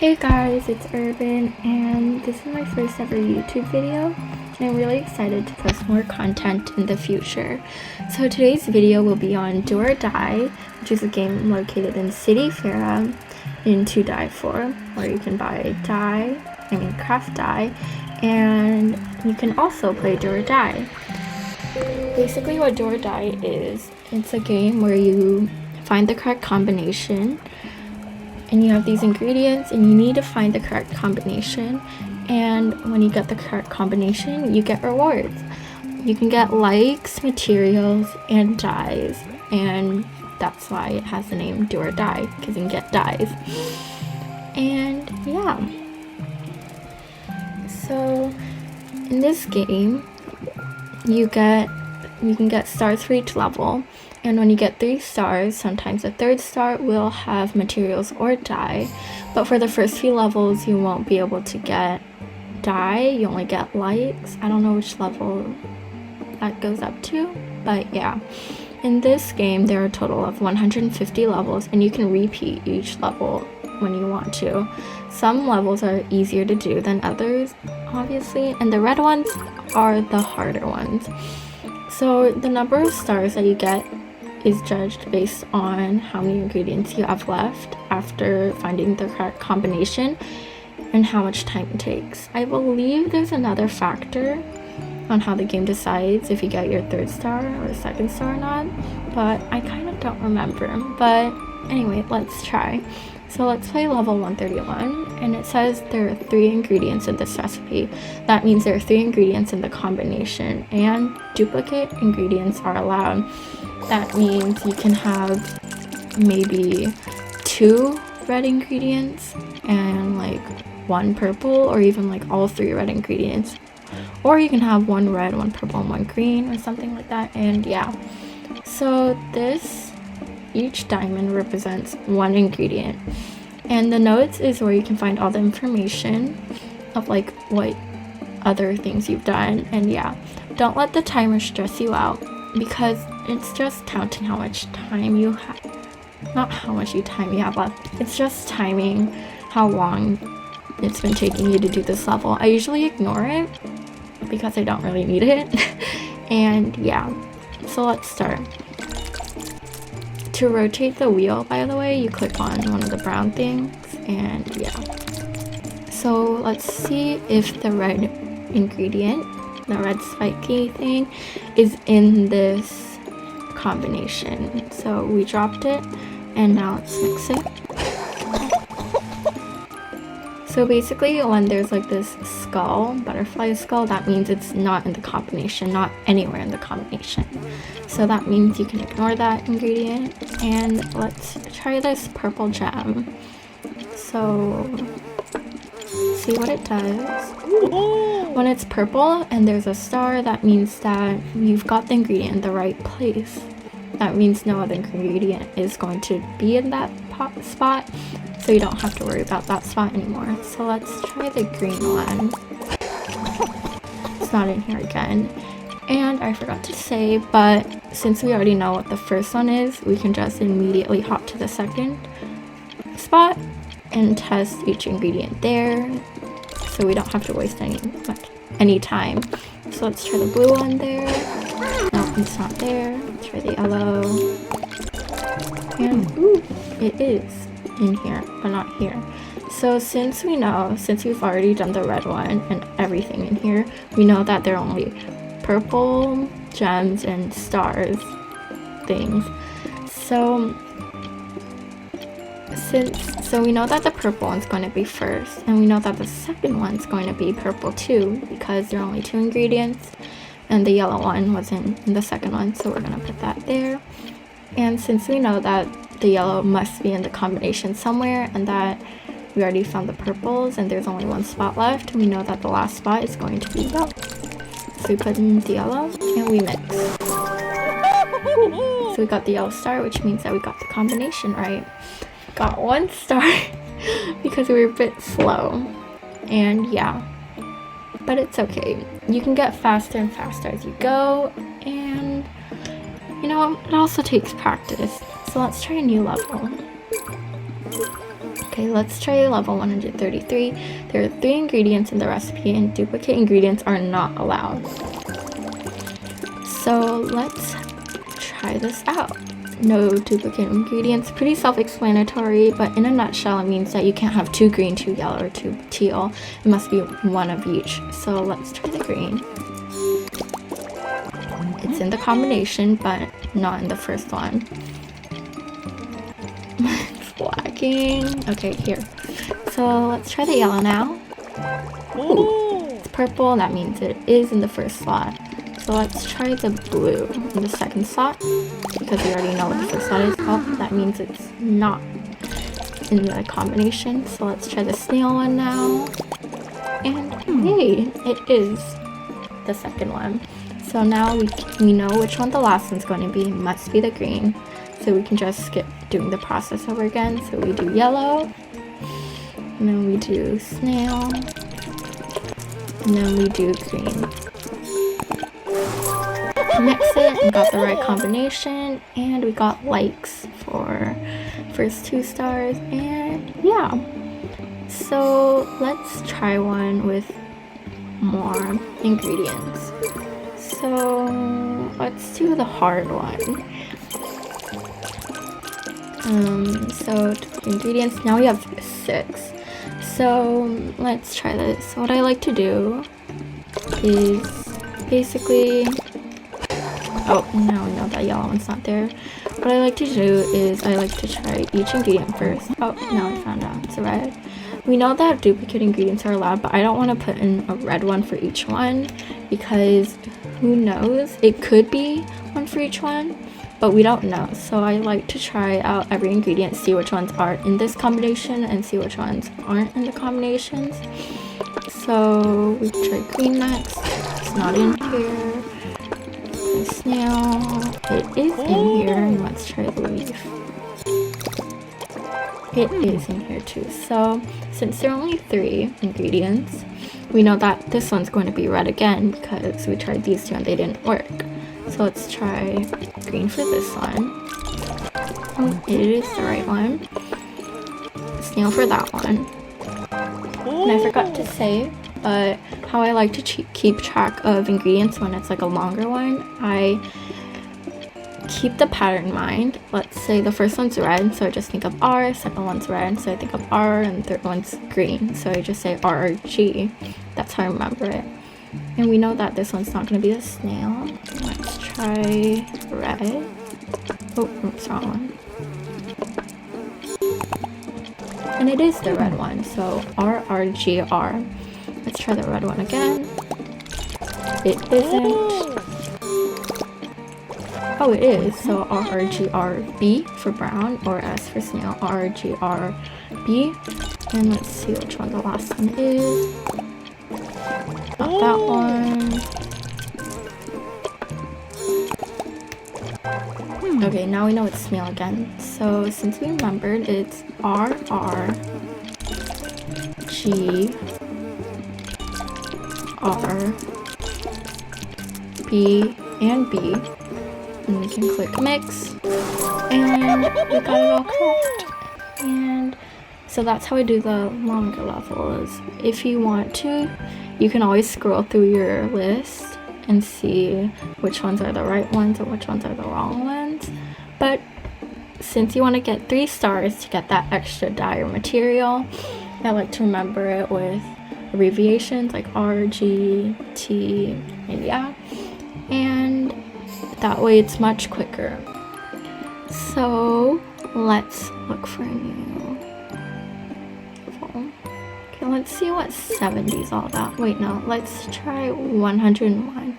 Hey guys, it's Urban and this is my first ever YouTube video and I'm really excited to post more content in the future. So today's video will be on Do or Die, which is a game located in City Fair in 2 Die 4, where you can buy craft die, and you can also play Do or Die. Basically what Do or Die is, it's a game where you find the correct combination and you have these ingredients and you need to find the correct combination, and when you get the correct combination you get rewards. You can get likes, materials, and dies, and that's why it has the name Do or Die, because you can get dies. And yeah, so in this game you can get stars for each level, and when you get 3 stars, sometimes the 3rd star will have materials or die, but for the first few levels you won't be able to get die, you only get likes. I don't know which level that goes up to, but yeah. In this game there are a total of 150 levels, and you can repeat each level when you want to. Some levels are easier to do than others, obviously, and the red ones are the harder ones. So the number of stars that you get is judged based on how many ingredients you have left after finding the correct combination and how much time it takes. I believe there's another factor on how the game decides if you get your 3rd star or 2nd star or not, but I kind of don't remember. But anyway, let's try. So let's play level 131, and it says there are 3 ingredients in this recipe. That means there are 3 ingredients in the combination, and duplicate ingredients are allowed. That means you can have maybe 2 red ingredients and like 1 purple, or even like all 3 red ingredients. Or you can have 1 red, 1 purple, and 1 green, or something like that. And yeah, so each diamond represents 1 ingredient, and the notes is where you can find all the information of like what other things you've done. And yeah, don't let the timer stress you out, because it's just counting how much time you have, not how much time you have left. It's just timing how long it's been taking you to do this level. I usually ignore it because I don't really need it. And yeah, so let's start. To rotate the wheel, by the way, you click on one of the brown things, and yeah. So let's see if the red ingredient, the red spiky thing, is in this combination. So we dropped it, and now let's mix it. So basically when there's like this skull, butterfly skull, that means it's not in the combination, not anywhere in the combination. So that means you can ignore that ingredient. And let's try this purple gem. So see what it does. When it's purple and there's a star, that means that you've got the ingredient in the right place. That means no other ingredient is going to be in that spot, so you don't have to worry about that spot anymore. So let's try the green one. It's not in here again. And I forgot to say, but since we already know what the first one is, we can just immediately hop to the 2nd spot and test each ingredient there, so we don't have to waste any time. So let's try the blue one there. No, it's not there. Let's try the yellow. And ooh, it is in here, but not here. So since we've already done the red one and everything in here, we know that there are only purple gems and stars things. So we know that the purple one's going to be first, and we know that the 2nd one's going to be purple too, because there are only 2 ingredients, and the yellow one wasn't in the 2nd one, so we're going to put that there. And since we know that the yellow must be in the combination somewhere, and that we already found the purples and there's only 1 spot left, we know that the last spot is going to be yellow. So we put in the yellow and we mix. So we got the yellow star, which means that we got the combination right. Got 1 star because we were a bit slow. And yeah, but it's okay. You can get faster and faster as you go, and you know, it also takes practice. So let's try a new level. Okay, let's try level 133. There are 3 ingredients in the recipe and duplicate ingredients are not allowed. So let's try this out. No duplicate ingredients. Pretty self-explanatory, but in a nutshell it means that you can't have 2 green, 2 yellow, or 2 teal. It must be one of each. So let's try the green. It's in the combination, but not in the first one. It's lagging. Okay, here. So let's try the yellow now. Ooh, it's purple. That means it is in the first slot. So let's try the blue in the second slot, because we already know what the first slot is. Oh, that means it's not in the combination. So let's try the snail one now. And hey, it is the second one. So now we know which one the last one's going to be. It must be the green. So we can just skip doing the process over again. So we do yellow, and then we do snail, and then we do green. Mix it and got the right combination, and we got likes for first 2 stars, and yeah. So let's try one with more ingredients. So let's do the hard one. So ingredients, now we have 6. So let's try this. So what I like to do is basically, oh, now we know that yellow one's not there. What I like to do is I like to try each ingredient first. Oh, now I found out it's red. We know that duplicate ingredients are allowed, but I don't want to put in a red one for each one, because who knows? It could be one for each one, but we don't know. So I like to try out every ingredient, see which ones are in this combination and see which ones aren't in the combinations. So we try green next. It's not in here. The snail, it is in here, and let's try the leaf. It is in here too. So since there are only 3 ingredients, we know that this one's going to be red again because we tried these 2 and they didn't work. So let's try green for this one. Oh, it is the right one. Snail for that one. And I forgot to say, but how I like to keep track of ingredients when it's like a longer one, I keep the pattern in mind. Let's say the first one's red, so I just think of R, second one's red, so I think of R, and the third one's green, so I just say RG. That's how I remember it. And we know that this one's not going to be a snail. Let's try red. Oh, oops, wrong one. And it is the red one, so RRGR. Let's try the red one again. It isn't. Oh, it is. So RRGRB for brown, or S for snail, RRGRB. And let's see which one the last one is. Not that one. Okay, now we know it's snail again. So since we remembered, it's RRG R, B, and B. And we can click mix, and we got it all correct. And so that's how I do the longer levels. If you want to, you can always scroll through your list and see which ones are the right ones and which ones are the wrong ones. But since you want to get 3 stars to get that extra dye or material, I like to remember it with abbreviations like R, G, T, and yeah. And that way it's much quicker. So let's look for a new level. Okay, let's see what 70 is all about. Wait, no, let's try 101.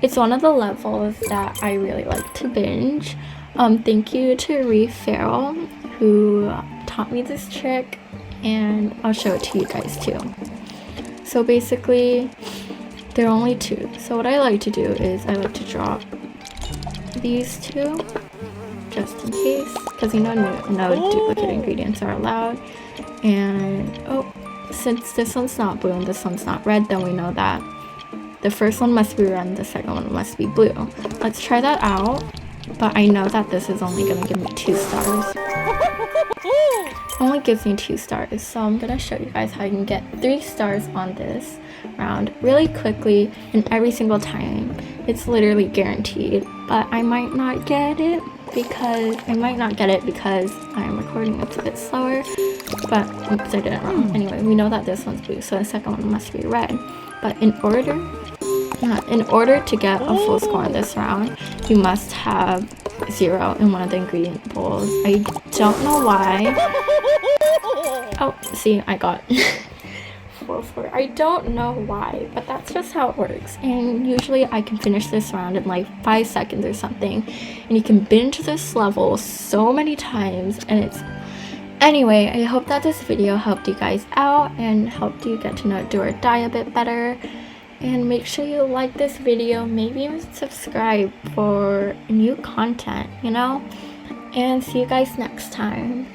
It's one of the levels that I really like to binge. Thank you to Reef Farrell, who taught me this trick, and I'll show it to you guys too. So basically, there are only 2. So what I like to do is I like to drop these 2, just in case, because you know no duplicate ingredients are allowed. And oh, since this one's not blue and this one's not red, then we know that the first one must be red and the second one must be blue. Let's try that out, but I know that this is only going to give me 2 stars. only gives me 2 stars, so I'm gonna show you guys how you can get 3 stars on this round really quickly and every single time. It's literally guaranteed, but I might not get it because I'm recording it's a bit slower, but oops, I did it wrong. Anyway, we know that this one's blue, so the second one must be red. But in order to get a full score on this round, you must have 0 in one of the ingredient bowls. I don't know why. Oh, see, I got 4. I don't know why, but that's just how it works. And usually I can finish this round in like 5 seconds or something. And you can binge this level so many times, and it's... Anyway, I hope that this video helped you guys out and helped you get to know Do or Die a bit better. And make sure you like this video, maybe even subscribe for new content, you know? And see you guys next time.